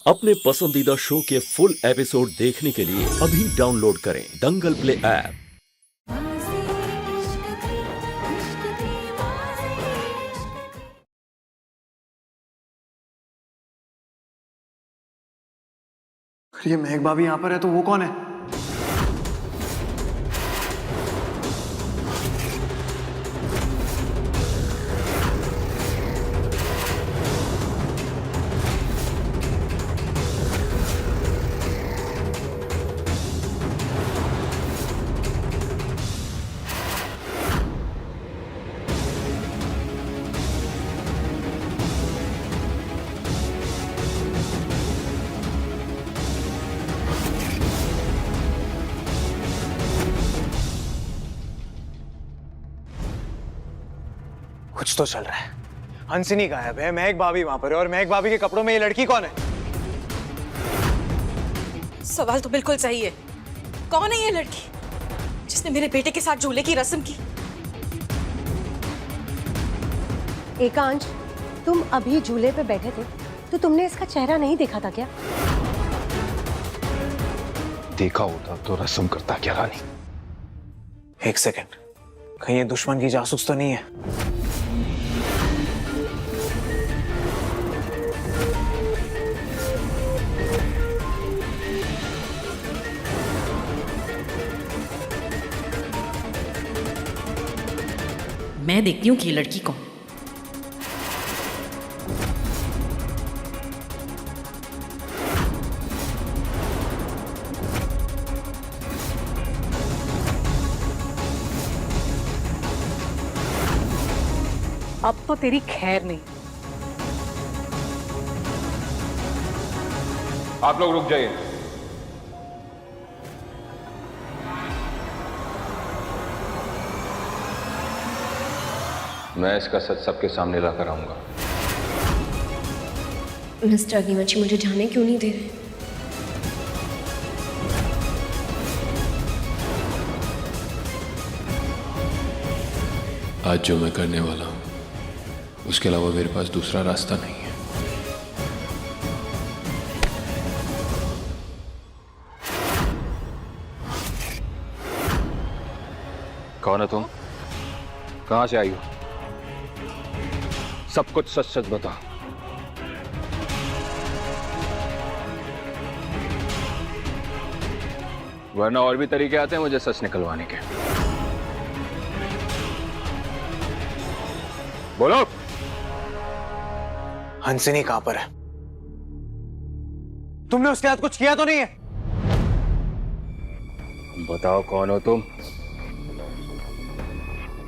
अपने पसंदीदा शो के फुल एपिसोड देखने के लिए अभी डाउनलोड करें दंगल प्ले ऐप। ये महक भाभी यहाँ पर है तो वो कौन है? कुछ तो चल रहा है। हंसिनी गायब है, महक भाभी वहां पर है, और महक भाभी के कपड़ों में ये लड़की कौन है? सवाल तो बिल्कुल सही है। कौन है ये लड़की जिसने मेरे बेटे के साथ झूले की रस्म की? एकांश, तुम अभी झूले पे बैठे थे तो तुमने इसका चेहरा नहीं देखा था क्या? देखा होता तो रस्म करता क्या रानी? एक सेकंड, कहीं ये दुश्मन की जासूस तो नहीं है? मैं देखती हूँ कि ये लड़की कौन। अब तो तेरी खैर नहीं। आप लोग रुक जाइए। मैं इसका सच सबके सामने लाकर आऊंगा। मिस्टर अग्निवंशी मुझे जाने क्यों नहीं दे रहे? आज जो मैं करने वाला हूं उसके अलावा मेरे पास दूसरा रास्ता नहीं है। कौन है तुम? कहां से आई हो? सब कुछ सच सच बता। वरना और भी तरीके आते हैं मुझे सच निकलवाने के। बोलो। हंसिनी कहां पर है? तुमने उसके साथ कुछ किया तो नहीं है? बताओ कौन हो तुम?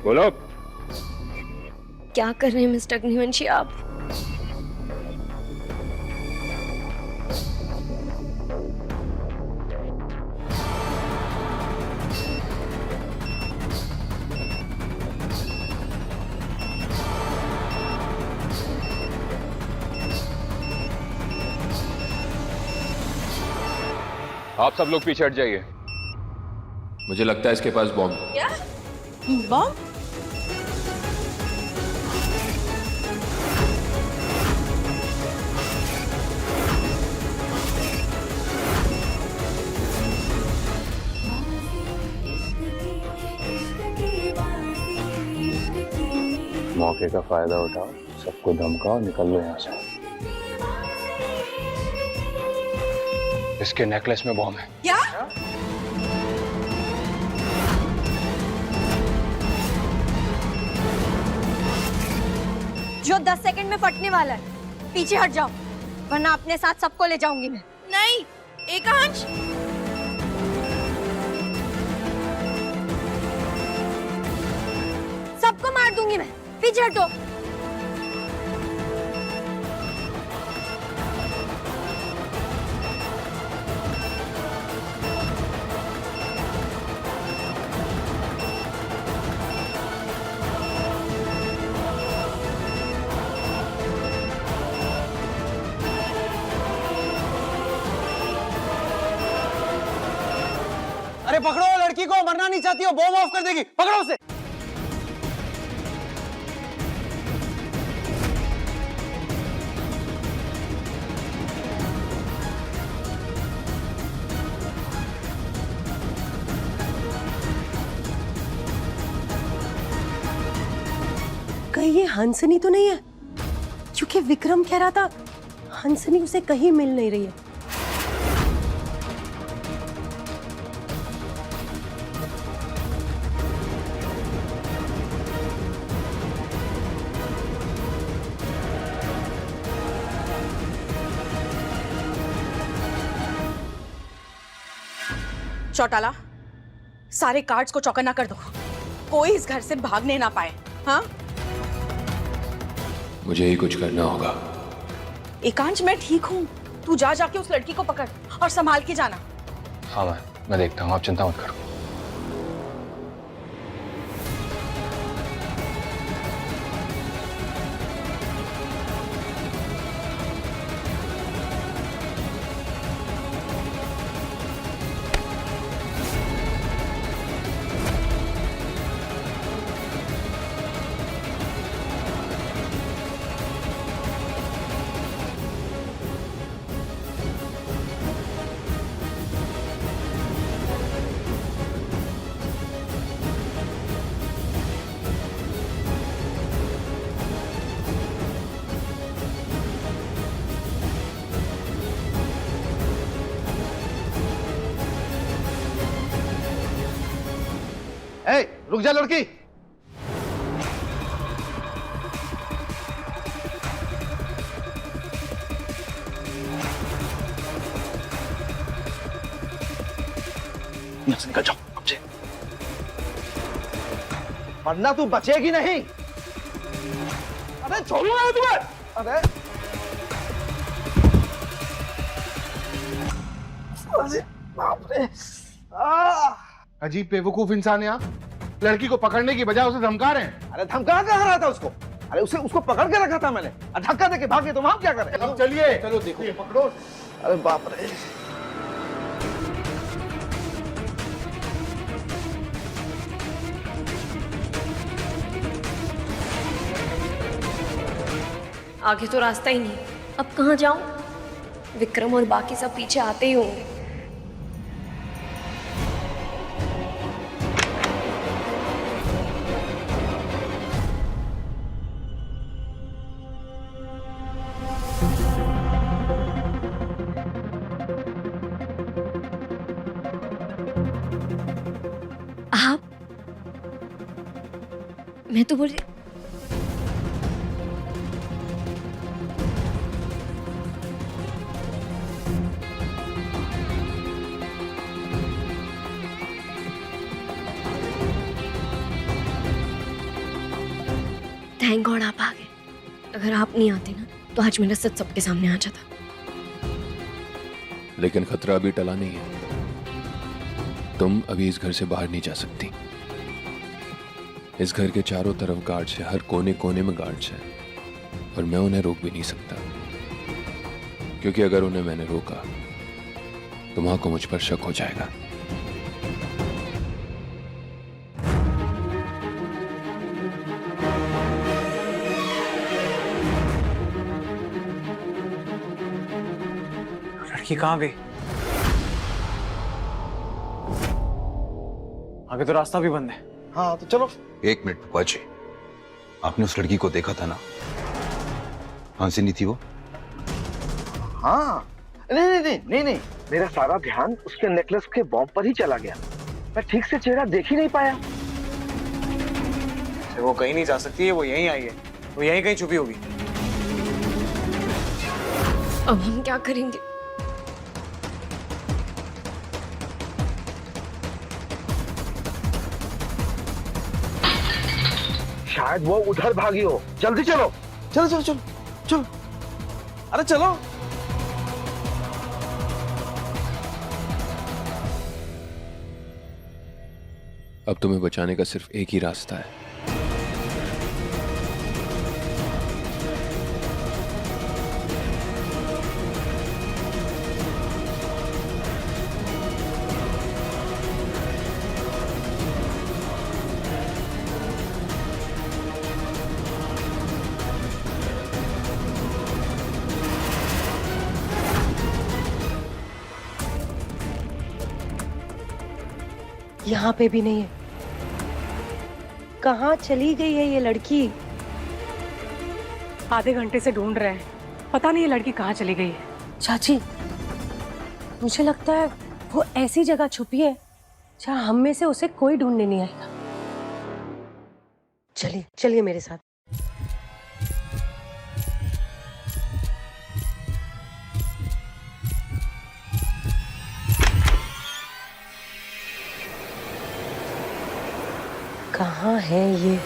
बोलो। क्या कर रहे हैं मिस्टर अग्निवंशी आप? आप सब लोग पीछे हट जाइए। मुझे लगता है इसके पास बॉम्ब है। क्या? बॉम्ब? मौके का फायदा उठाओ, सबको धमकाओ, निकल लो यहां से। इसके नेकलेस में बॉम्ब है। क्या? जो 10 सेकंड में फटने वाला है। पीछे हट जाओ वरना अपने साथ सबको ले जाऊंगी मैं। नहीं, एकांश। सबको मार दूंगी मैं। पीछे हटो। अरे पकड़ो लड़की को, मरना नहीं चाहती हो, बॉम्ब ऑफ कर देगी, पकड़ो उसे। कहीं ये हंसनी तो नहीं है? क्योंकि विक्रम कह रहा था हंसनी उसे कहीं मिल नहीं रही है। चौटाला, सारे कार्ड्स को चौकन्ना कर दो, कोई इस घर से भागने ना पाए। हाँ, मुझे ही कुछ करना होगा। एकांश मैं ठीक हूँ, तू जा जाके उस लड़की को पकड़ और संभाल के जाना। हाँ मैं देखता हूँ, आप चिंता मत करो। ए, रुक जा लड़की। निकल जाओ, वरना तू बचेगी नहीं। अरे छोड़ो ना तुम्हें। अरे बाप रे। अजीब बेवकूफ इंसान है आप। लड़की को पकड़ने की बजाय उसे धमका रहे हैं। अरे धमका कहाँ रहा था उसको? अरे उसको पकड़ के रखा था मैंने। धक्का देके भागे तो हम क्या करें? अब चलिए, चलो देखो, पकड़ो। अरे बाप रे। आगे तो रास्ता ही नहीं, अब कहाँ जाऊं? विक्रम और बाकी सब पीछे आते ही होंगे। आप, मैं तो बोल रही थैंक गॉड आप आ गए। अगर आप नहीं आते ना तो आज मेरा सच सबके सामने आ जाता। लेकिन खतरा अभी टला नहीं है। तुम अभी इस घर से बाहर नहीं जा सकती। इस घर के चारों तरफ गार्ड्स है, हर कोने कोने में गार्ड्स है, और मैं उन्हें रोक भी नहीं सकता, क्योंकि अगर उन्हें मैंने रोका तो मां को मुझ पर शक हो जाएगा। लड़की कहाँ गई? आगे तो रास्ता भी बंद है। हाँ तो चलो। एक मिनट पप्पा जी, आपने उस लड़की को देखा था ना? हंसिनी थी वो? हाँ नहीं, मेरा सारा ध्यान उसके नेकलेस के बॉम्ब पर ही चला गया। मैं ठीक से चेहरा देख ही नहीं पाया। वो कहीं नहीं जा सकती है, वो यहीं आई है, वो यहीं कहीं छुपी होगी। अब हम क्या करेंगे? शायद वो उधर भागी हो। जल्दी चलो। चलो। अरे चलो। अब तुम्हें बचाने का सिर्फ एक ही रास्ता है। यहाँ पे भी नहीं है। कहाँ चली गई है ये लड़की? आधे घंटे से ढूंढ रहे हैं, पता नहीं ये लड़की कहाँ चली गई है। चाची, मुझे लगता है वो ऐसी जगह छुपी है जहाँ हम में से उसे कोई ढूंढने नहीं आएगा। चलिए चलिए मेरे साथ। कहाँ है ये?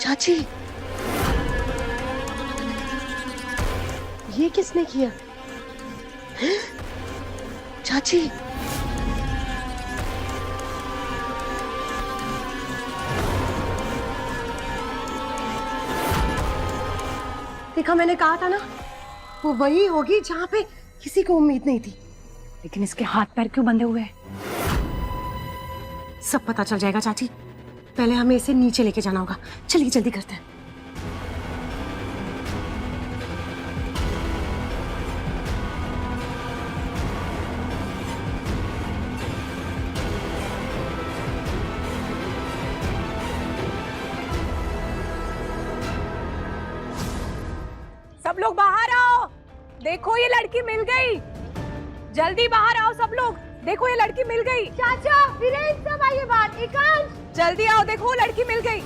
चाची, ये किसने किया? चाची, देखा, मैंने कहा था ना, वो वही होगी जहां पे किसी को उम्मीद नहीं थी। लेकिन इसके हाथ पैर क्यों बंधे हुए हैं? सब पता चल जाएगा चाची। पहले हमें इसे नीचे लेके जाना होगा। चलिए जल्दी करते हैं। सब लोग बाहर आओ, देखो ये लड़की मिल गई। जल्दी बाहर आओ सब लोग, देखो ये लड़की मिल गई। चाचा, वीरेन, सब आइए बाहर। एकांश, जल्दी आओ, देखो वो लड़की मिल गई।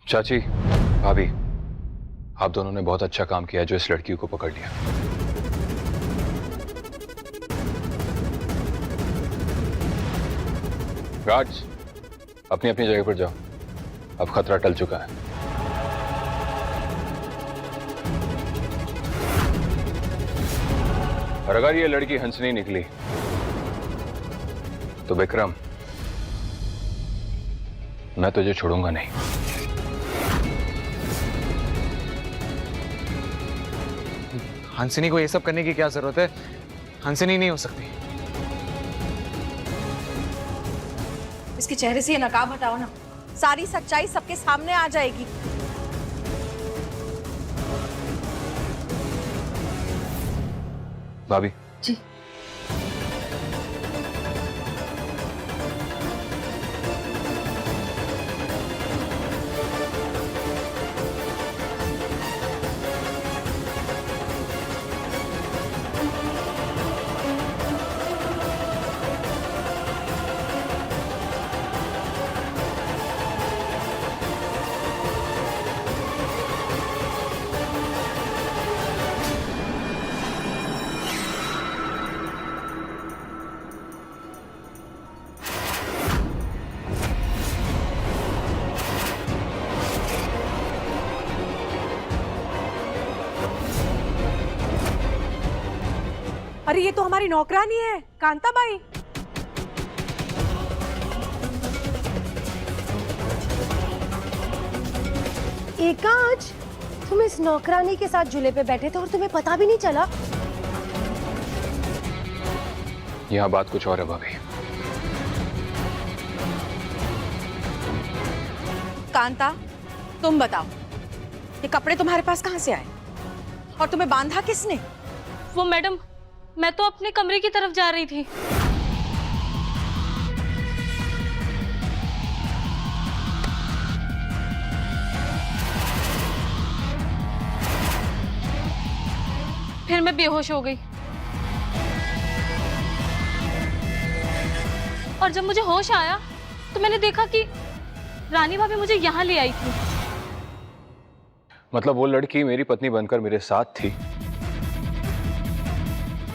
चाची, भाभी, आप दोनों ने बहुत अच्छा काम किया जो इस लड़की को पकड़ लिया। गार्ड्स, अपनी अपनी जगह पर जाओ, अब खतरा टल चुका है। और अगर ये लड़की हंसनी निकली तो विक्रम, मैं तुझे छोड़ूंगा नहीं। हंसिनी को ये सब करने की क्या जरूरत है? हंसिनी नहीं हो सकती। इसके चेहरे से ये नकाब हटाओ ना, सारी सच्चाई सबके सामने आ जाएगी। भाभी जी, अरे ये तो हमारी नौकरानी है, कांता बाई। एकांश, तुम इस नौकरानी के साथ झूले पे बैठे थे और तुम्हें पता भी नहीं चला? यहां बात कुछ और है भाभी। कांता, तुम बताओ, ये कपड़े तुम्हारे पास कहां से आए और तुम्हें बांधा किसने? वो मैडम, मैं तो अपने कमरे की तरफ जा रही थी। फिर मैं बेहोश हो गई और जब मुझे होश आया तो मैंने देखा कि रानी भाभी मुझे यहाँ ले आई थी। मतलब वो लड़की मेरी पत्नी बनकर मेरे साथ थी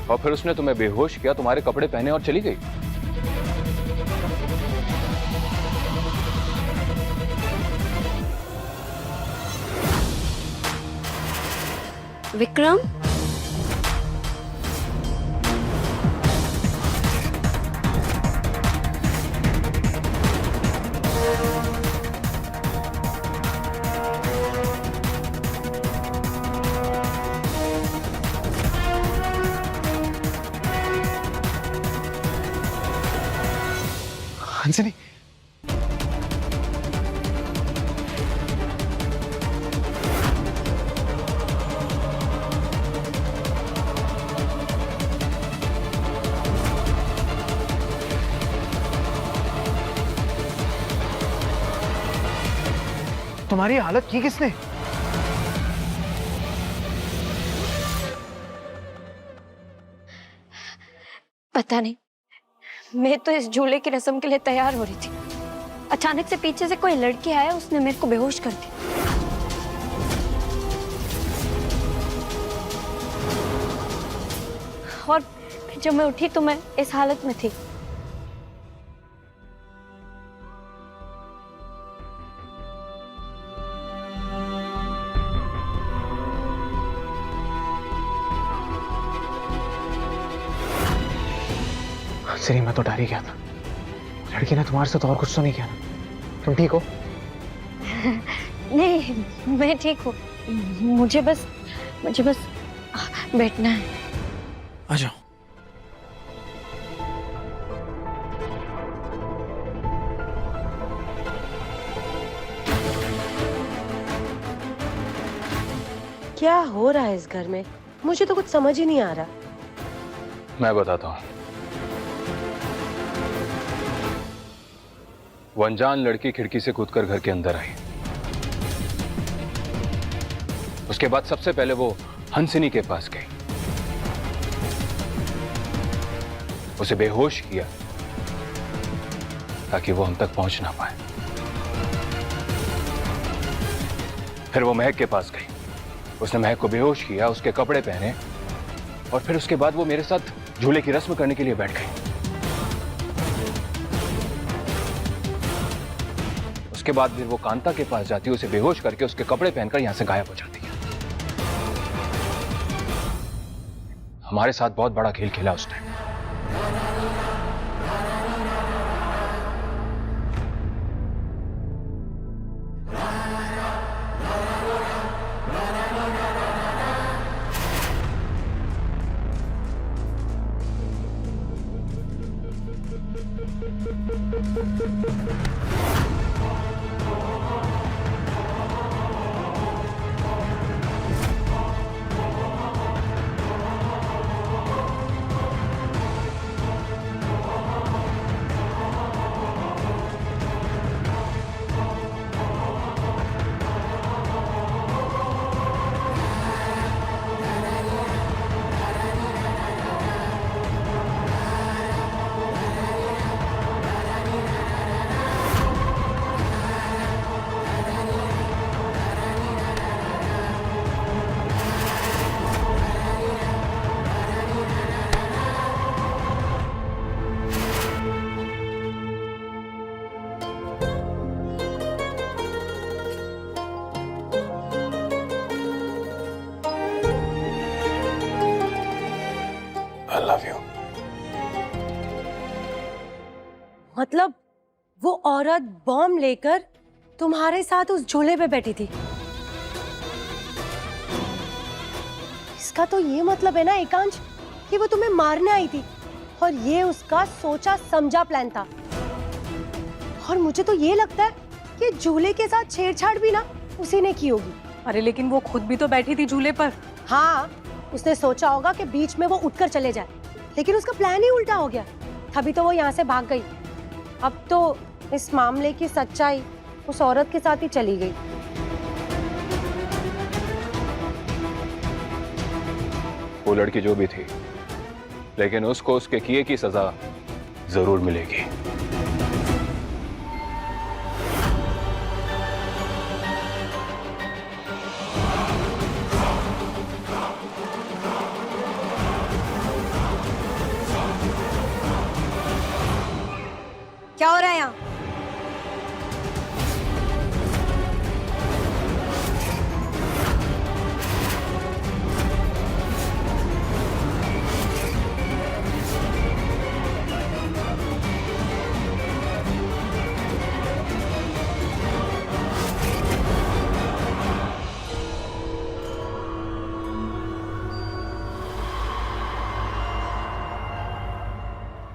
और फिर उसने तुम्हें बेहोश किया, तुम्हारे कपड़े पहने और चली गई। विक्रम, हंसिनी, तुम्हारी हालत की किसने? पता नहीं, मैं तो इस झूले की रस्म के लिए तैयार हो रही थी। अचानक से पीछे से कोई लड़की आया, उसने मेरे को बेहोश कर दिया। और फिर जब मैं उठी तो मैं इस हालत में थी। हंसनी, मैं तो डर ही गया था। लड़की ने तुम्हारे साथ और कुछ तो नहीं किया ना? तुम ठीक हो? नहीं, मैं ठीक हूँ। मुझे बस बैठना है। आ जाओ। क्या हो रहा है इस घर में? मुझे तो कुछ समझ ही नहीं आ रहा। मैं बताता हूँ। वो अनजान लड़की खिड़की से कूदकर घर के अंदर आई। उसके बाद सबसे पहले वो हंसिनी के पास गई, उसे बेहोश किया ताकि वो हम तक पहुंच ना पाए। फिर वो महक के पास गई, उसने महक को बेहोश किया, उसके कपड़े पहने और फिर उसके बाद वो मेरे साथ झूले की रस्म करने के लिए बैठ गई। उसके बाद फिर वो कांता के पास जाती, उसे बेहोश करके उसके कपड़े पहनकर यहां से गायब हो जाती है। हमारे साथ बहुत बड़ा खेल खेला उसने। I love you. मतलब वो औरत बॉम्ब लेकर तुम्हारे साथ उस झूले पे बैठी थी? इसका तो ये मतलब है ना एकांश कि वो तुम्हें मारने आई थी और ये उसका सोचा समझा प्लान था। और मुझे तो ये लगता है कि झूले के साथ छेड़छाड़ भी ना उसी ने की होगी। अरे लेकिन वो खुद भी तो बैठी थी झूले पर। हाँ, उसने सोचा होगा कि बीच में वो उठकर चले जाए, लेकिन उसका प्लान ही उल्टा हो गया। तभी तो वो यहाँ से भाग गई। अब तो इस मामले की सच्चाई उस औरत के साथ ही चली गई। वो लड़की जो भी थी, लेकिन उसको उसके किए की सजा जरूर मिलेगी। क्या हो रहा है यहाँ?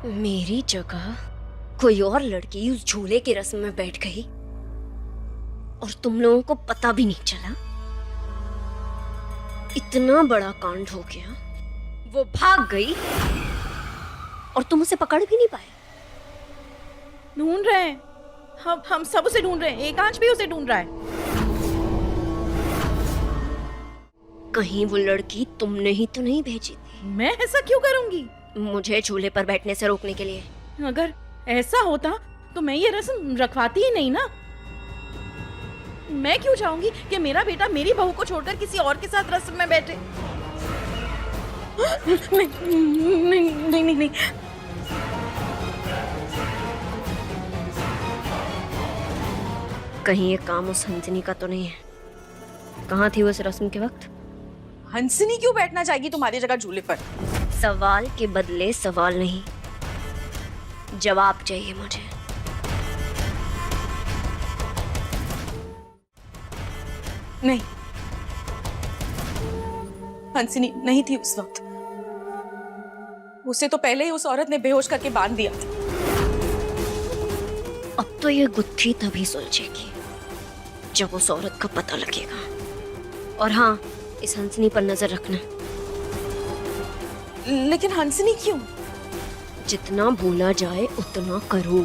मेरी जगह कोई और लड़की उस झूले की रस्म में बैठ गई और तुम लोगों को पता भी नहीं चला। इतना बड़ा कांड हो गया, वो भाग गई और तुम उसे पकड़ भी नहीं पाए। ढूंढ रहे हैं हम सब उसे ढूंढ रहे हैं। एकांश भी उसे ढूंढ रहा है। कहीं वो लड़की तुमने ही तो नहीं भेजी थी मैं ऐसा क्यों करूंगी? मुझे झूले पर बैठने से रोकने के लिए? अगर ऐसा होता तो मैं ये रस्म रखवाती ही नहीं ना। मैं क्यों चाहूंगी कि मेरा बेटा मेरी बहू को छोड़कर किसी और के साथ रस्म में बैठे? नहीं नहीं नहीं नहीं। कहीं ये काम उस हंसिनी का तो नहीं है? कहाँ थी वो इस रस्म के वक्त? हंसिनी क्यों बैठना चाहेगी तुम्हारी जगह झूले पर? सवाल के बदले सवाल नहीं, जवाब चाहिए मुझे। नहीं, हंसिनी नहीं थी उस वक्त। उसे तो पहले ही उस औरत ने बेहोश करके बांध दिया था। अब तो ये गुत्थी तभी सुलझेगी जब उस औरत का पता लगेगा। और हाँ, इस हंसिनी पर नजर रखना। लेकिन हंसिनी क्यों? जितना भूला जाए उतना करो।